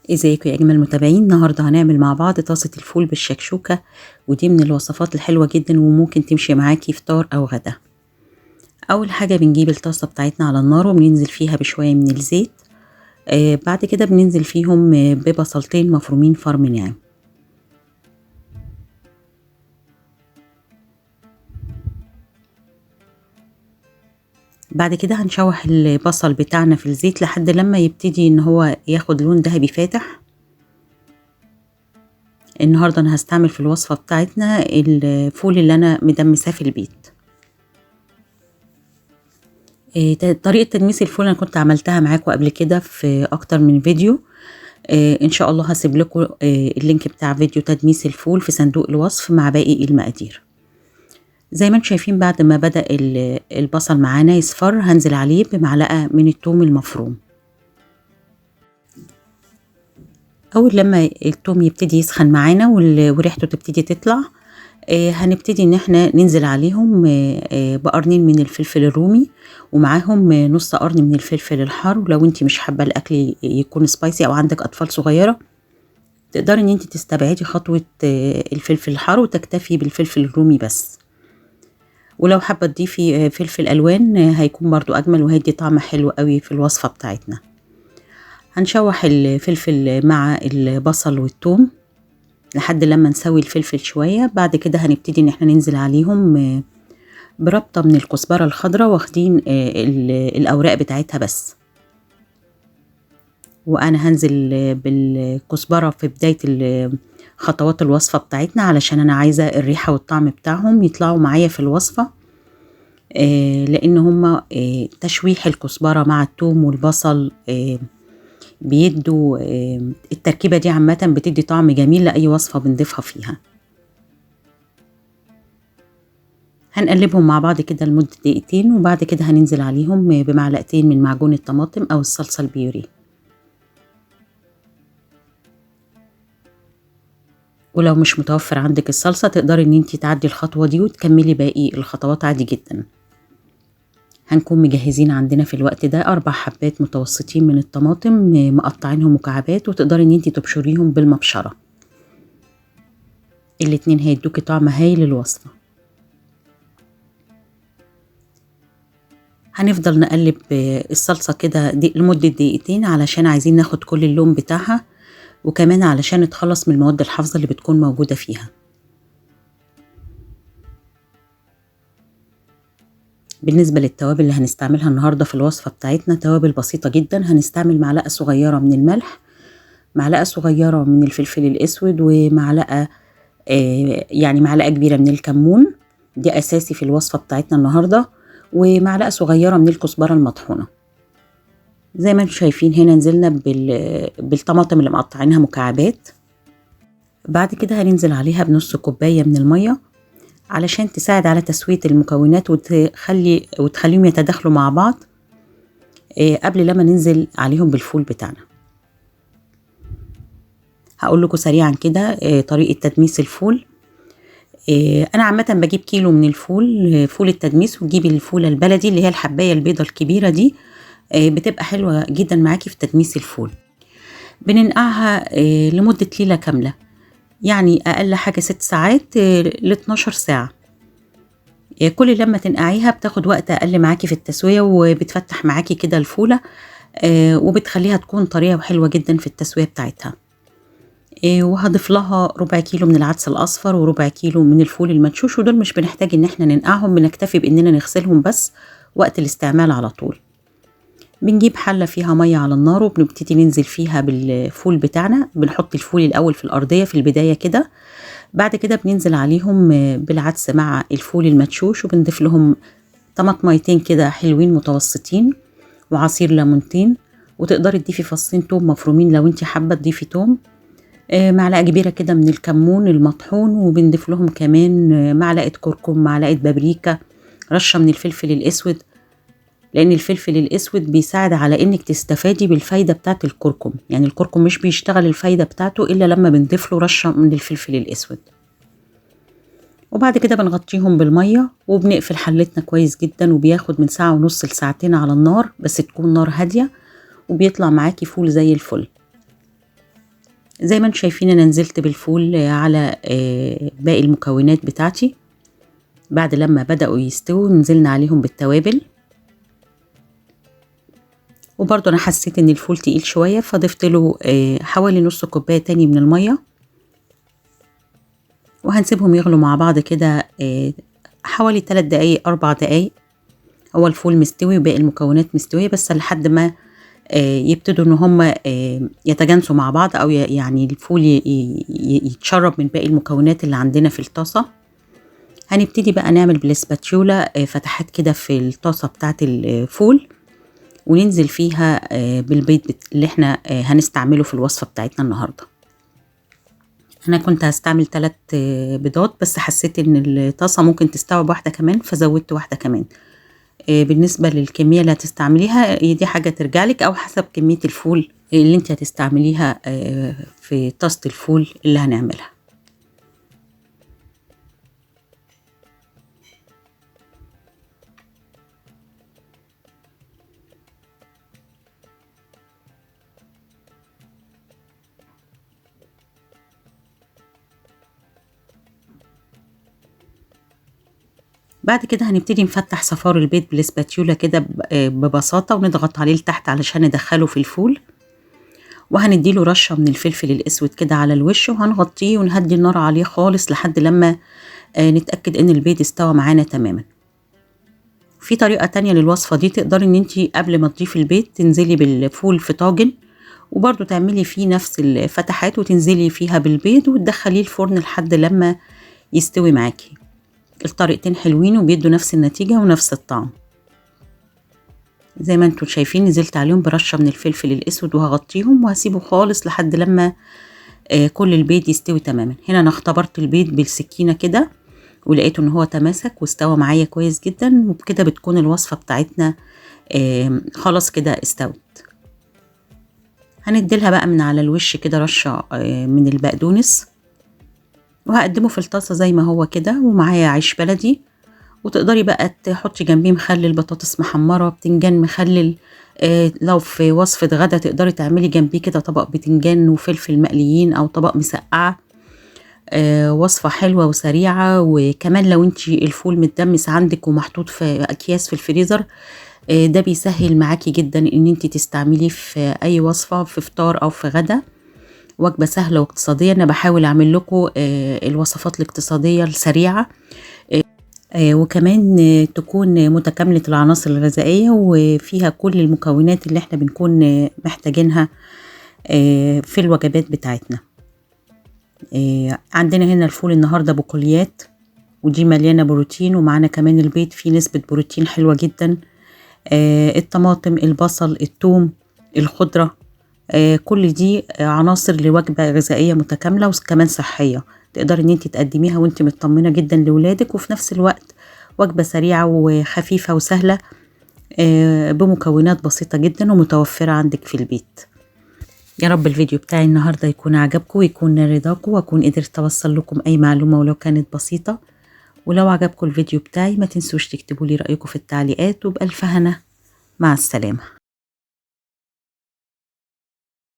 ازيكم يا اجمل متابعين. النهارده هنعمل مع بعض طاسه الفول بالشكشوكه، ودي من الوصفات الحلوه جدا وممكن تمشي معاكي فطار او غدا. اول حاجه بنجيب الطاسه بتاعتنا على النار وبننزل فيها بشويه من الزيت. بعد كده بننزل فيهم ببصلتين مفرومين فرم ناعم. بعد كده هنشوح البصل بتاعنا في الزيت لحد لما يبتدي ان هو ياخد لون ذهبي فاتح. النهارده انا هستعمل في الوصفه بتاعتنا الفول اللي انا مدمساه في البيت. طريقه تدميس الفول انا كنت عملتها معاكم قبل كده في اكتر من فيديو. ان شاء الله هسيب لكم اللينك بتاع فيديو تدميس الفول في صندوق الوصف مع باقي المقادير. زي ما انتم شايفين بعد ما بدأ البصل معانا يصفر هنزل عليه بمعلقه من الثوم المفروم. اول لما الثوم يبتدي يسخن معانا وريحته تبتدي تطلع، هنبتدي ان احنا ننزل عليهم بقرنين من الفلفل الرومي، ومعاهم نص قرن من الفلفل الحار. ولو انت مش حابه الاكل يكون سبايسي او عندك اطفال صغيره تقدري ان انت تستبعدي خطوه الفلفل الحار وتكتفي بالفلفل الرومي بس. ولو حابه تضيفي فلفل الوان هيكون برضو اجمل وهيدي طعم حلو قوي في الوصفه بتاعتنا. هنشوح الفلفل مع البصل والثوم لحد لما نسوي الفلفل شويه. بعد كده هنبتدي ان احنا ننزل عليهم بربطه من الكزبره الخضراء، واخدين الاوراق بتاعتها بس. وانا هنزل بالكزبره في بدايه خطوات الوصفه بتاعتنا علشان انا عايزه الريحه والطعم بتاعهم يطلعوا معايا في الوصفه، لان هما تشويح الكزبره مع الثوم والبصل بيدوا التركيبه دي عامه بتدي طعم جميل لاي وصفه بنضيفها فيها. هنقلبهم مع بعض كده لمده دقيقتين، وبعد كده هننزل عليهم بمعلقتين من معجون الطماطم او الصلصه البيوري. ولو مش متوفر عندك الصلصه تقدري ان انتي تعدي الخطوه دي وتكملي باقي الخطوات عادي جدا. هنكون مجهزين عندنا في الوقت ده 4 حبات متوسطين من الطماطم مقطعينهم مكعبات، وتقدري ان انتي تبشريهم بالمبشره. الاتنين هيدوكي طعم هايل للوصفه. هنفضل نقلب الصلصه كده لمده دقيقتين علشان عايزين ناخد كل اللون بتاعها، وكمان علشان نتخلص من المواد الحافظه اللي بتكون موجوده فيها. بالنسبه للتوابل اللي هنستعملها النهارده في الوصفه بتاعتنا توابل بسيطه جدا. هنستعمل معلقه صغيره من الملح، معلقه صغيره من الفلفل الاسود، ومعلقه يعني معلقه كبيره من الكمون، دي اساسي في الوصفه بتاعتنا النهارده، ومعلقه صغيره من الكزبره المطحونه. زي ما انتم شايفين هنا نزلنا بالطماطم اللي مقطعينها مكعبات. بعد كده هننزل عليها بنص كوبايه من الميه علشان تساعد على تسويه المكونات وتخليهم يتداخلوا مع بعض قبل لما ننزل عليهم بالفول بتاعنا. هقول لكم سريعا كده طريقه تدميس الفول. انا عامه بجيب كيلو من الفول، فول التدميس، وتجيبي الفوله البلدي اللي هي الحبايه البيضه الكبيره دي، بتبقى حلوه جدا معاكي في تدميس الفول. بننقعها لمده ليله كامله، يعني اقل حاجه 6 ساعات ل 12 ساعه. كل لما تنقعيها بتاخد وقت اقل معاكي في التسويه، وبتفتح معاكي كده الفوله وبتخليها تكون طريه وحلوه جدا في التسويه بتاعتها. وهضيف لها ربع كيلو من العدس الاصفر وربع كيلو من الفول المدشوش، ودول مش بنحتاج ان احنا ننقعهم، بنكتفي باننا نغسلهم بس وقت الاستعمال على طول. بنجيب حله فيها ميه على النار وبنبتدي ننزل فيها بالفول بتاعنا. بنحط الفول الاول في الارضيه في البدايه كده، بعد كده بننزل عليهم بالعدس مع الفول المدشوش، وبنضيف لهم طماطميتين كده حلوين متوسطين وعصير ليمونتين، وتقدري تضيفي فصين توم مفرومين لو انت حابه تضيفي توم، معلقه كبيره كده من الكمون المطحون، وبنضيف لهم كمان معلقه كركم، معلقه بابريكا، رشه من الفلفل الاسود، لان الفلفل الاسود بيساعد على انك تستفادي بالفايده بتاعه الكركم. يعني الكركم مش بيشتغل الفايده بتاعته الا لما بنضيف له رشه من الفلفل الاسود. وبعد كده بنغطيهم بالميه وبنقفل حلتنا كويس جدا، وبياخد من ساعه ونص لساعتين على النار، بس تكون نار هاديه، وبيطلع معاكي فول زي الفل. زي ما انتم شايفين انا نزلت بالفول على باقي المكونات بتاعتي. بعد لما بدأوا يستووا نزلنا عليهم بالتوابل، وبرضو انا حسيت ان الفول تقيل شوية فضفت له حوالي نص كوباية تاني من المية، وهنسيبهم يغلوا مع بعض كده حوالي 3 دقايق 4 دقايق. هو الفول مستوي وباقي المكونات مستوية، بس لحد ما يبتدوا ان هم يتجانسوا مع بعض، او يعني الفول يتشرب من باقي المكونات اللي عندنا في الطاسة. هنبتدي بقى نعمل بالسباتيولا فتحات كده في الطاسة بتاعة الفول، وننزل فيها بالبيض اللي احنا هنستعمله في الوصفة بتاعتنا النهاردة. انا كنت هستعمل 3 بيضات، بس حسيت ان الطاسة ممكن تستوعب واحدة كمان فزودت واحدة كمان. بالنسبة للكمية اللي هتستعمليها دي حاجة ترجعلك، او حسب كمية الفول اللي انت هتستعمليها في طاسة الفول اللي هنعملها. بعد كده هنبتدي نفتح صفار البيض بالسباتيولا كده ببساطة، ونضغط عليه لتحت علشان ندخله في الفول، وهنديله رشة من الفلفل الاسود كده على الوش، وهنغطيه ونهدي النار عليه خالص لحد لما نتأكد ان البيض استوى معانا تماما. في طريقة تانية للوصفة دي، تقدري ان انتي قبل ما تضيفي البيض تنزلي بالفول في طاجن، وبرضو تعملي فيه نفس الفتحات وتنزلي فيها بالبيض وتدخليه الفرن لحد لما يستوي معاكي. الطريقتين حلوين وبيدوا نفس النتيجة ونفس الطعم. زي ما انتم شايفين نزلت عليهم برشة من الفلفل الاسود، وهغطيهم وهسيبه خالص لحد لما كل البيض يستوي تماما. هنا انا اختبرت البيض بالسكينة كده ولقيته ان هو تماسك واستوى معايا كويس جدا، وبكده بتكون الوصفة بتاعتنا خلاص كده استوت. هنديلها بقى من على الوش كده رشة من البقدونس، وهقدمه في الطاسة زي ما هو كده، ومعايا عيش بلدي. وتقدري بقى تحطي جنبيه مخلل، بطاطس محمرة، بتنجان مخلل. لو في وصفة غدا تقدري تعملي جنبيه كده طبق بتنجان وفلفل مقليين، او طبق مسقعة. وصفة حلوة وسريعة. وكمان لو انتي الفول متدمس عندك ومحطوط في اكياس في الفريزر، ده بيسهل معاكي جدا ان انتي تستعمليه في اي وصفة، في فطار او في غدا. وجبة سهلة واقتصادية. انا بحاول اعمل لكم الوصفات الاقتصادية السريعة، وكمان تكون متكاملة العناصر الغذائية، وفيها كل المكونات اللي احنا بنكون محتاجينها في الوجبات بتاعتنا. عندنا هنا الفول النهاردة بقوليات، ودي مليانة بروتين، ومعنا كمان البيض فيه نسبة بروتين حلوة جدا. الطماطم، البصل، الثوم، الخضرة، كل دي عناصر لوجبة غذائية متكاملة وكمان صحية. تقدري ان انت تقدميها وانت مطمنة جدا لولادك، وفي نفس الوقت وجبة سريعة وخفيفة وسهلة بمكونات بسيطة جدا ومتوفرة عندك في البيت. يا رب الفيديو بتاعي النهاردة يكون عجبكم ويكون رضاكم، واكون قدرت اوصل لكم اي معلومة ولو كانت بسيطة. ولو عجبكم الفيديو بتاعي ما تنسوش تكتبوا لي رأيكم في التعليقات، وبألف هنا. مع السلامة.